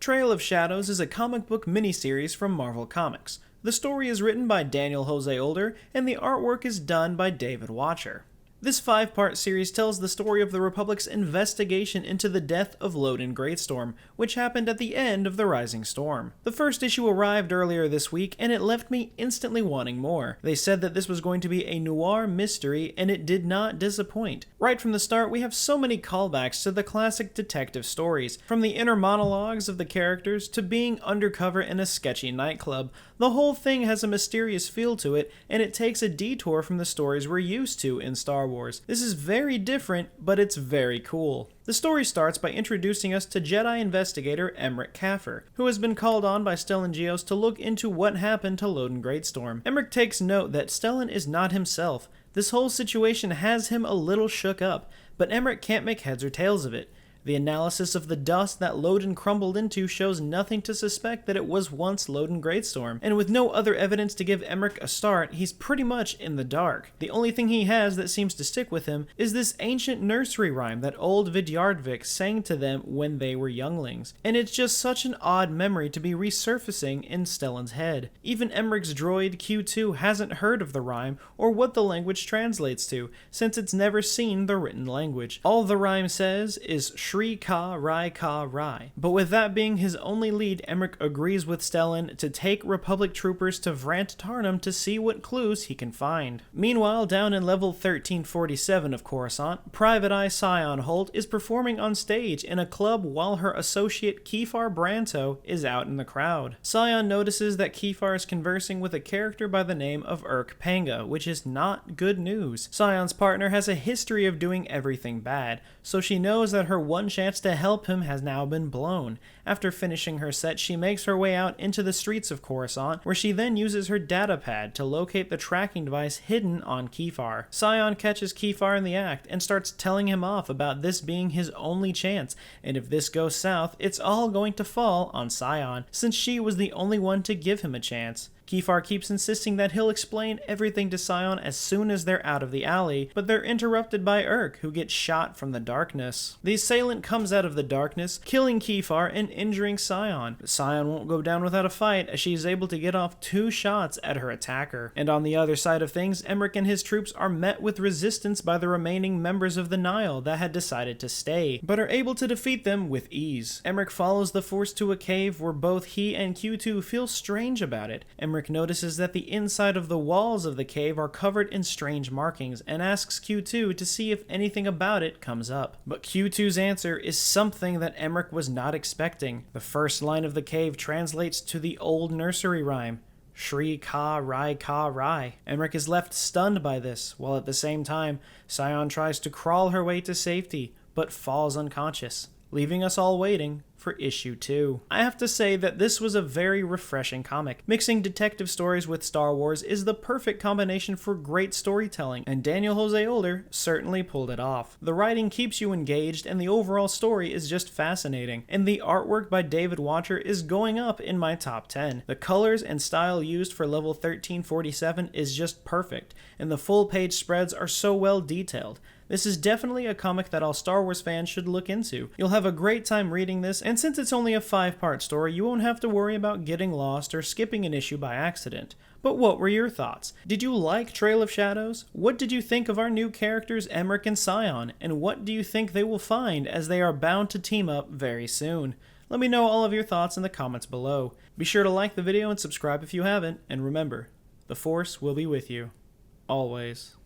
Trail of Shadows is a comic book miniseries from Marvel Comics. The story is written by Daniel Jose Older, and the artwork is done by David Watcher. This 5-part series tells the story of the Republic's investigation into the death of Loden Greatstorm, which happened at the end of the Rising Storm. The first issue arrived earlier this week, and it left me instantly wanting more. They said that this was going to be a noir mystery, and it did not disappoint. Right from the start, we have so many callbacks to the classic detective stories, from the inner monologues of the characters to being undercover in a sketchy nightclub. The whole thing has a mysterious feel to it, and it takes a detour from the stories we're used to in Star Wars. This is very different, but it's very cool. The story starts by introducing us to Jedi Investigator Emereick Caphor, who has been called on by Stellan Gios to look into what happened to Loden Greatstorm. Emereick takes note that Stellan is not himself. This whole situation has him a little shook up, but Emereick can't make heads or tails of it. The analysis of the dust that Loden crumbled into shows nothing to suspect that it was once Loden Greatstorm, and with no other evidence to give Emereick a start, he's pretty much in the dark. The only thing he has that seems to stick with him is this ancient nursery rhyme that old Vidyardvik sang to them when they were younglings, and it's just such an odd memory to be resurfacing in Stellan's head. Even Emereick's droid Q2 hasn't heard of the rhyme or what the language translates to, since it's never seen the written language. All the rhyme says is Shri Ka Rai Ka Rai. But with that being his only lead, Emereick agrees with Stellan to take Republic troopers to Vrant Tarnum to see what clues he can find. Meanwhile, down in level 1347 of Coruscant, Private Eye Scion Holt is performing on stage in a club while her associate Kefar Branto is out in the crowd. Scion notices that Kefar is conversing with a character by the name of Urk Panga, which is not good news. Scion's partner has a history of doing everything bad, so she knows that her one chance to help him has now been blown. After finishing her set, she makes her way out into the streets of Coruscant, where she then uses her data pad to locate the tracking device hidden on Kefar. Scion catches Kefar in the act and starts telling him off about this being his only chance, and if this goes south, it's all going to fall on Scion, since she was the only one to give him a chance. Kefar keeps insisting that he'll explain everything to Scion as soon as they're out of the alley, but they're interrupted by Urk, who gets shot from the darkness. The assailant comes out of the darkness, killing Kefar and injuring Scion, but Scion won't go down without a fight as she is able to get off 2 shots at her attacker. And on the other side of things, Emereick and his troops are met with resistance by the remaining members of the Nihil that had decided to stay, but are able to defeat them with ease. Emereick follows the Force to a cave where both he and Q2 feel strange about it. Emereick notices that the inside of the walls of the cave are covered in strange markings and asks Q2 to see if anything about it comes up. But Q2's answer is something that Emereick was not expecting. The first line of the cave translates to the old nursery rhyme, Shri Ka Rai Ka Rai. Emereick is left stunned by this, while at the same time, Scion tries to crawl her way to safety, but falls unconscious, leaving us all waiting for issue 2. I have to say that this was a very refreshing comic. Mixing detective stories with Star Wars is the perfect combination for great storytelling, and Daniel Jose Older certainly pulled it off. The writing keeps you engaged, and the overall story is just fascinating, and the artwork by David Watcher is going up in my top 10. The colors and style used for level 1347 is just perfect, and the full page spreads are so well detailed. This is definitely a comic that all Star Wars fans should look into. You'll have a great time reading this, and since it's only a 5-part story, you won't have to worry about getting lost or skipping an issue by accident. But what were your thoughts? Did you like Trail of Shadows? What did you think of our new characters Emereick and Scion? And what do you think they will find as they are bound to team up very soon? Let me know all of your thoughts in the comments below. Be sure to like the video and subscribe if you haven't, and remember, the Force will be with you. Always.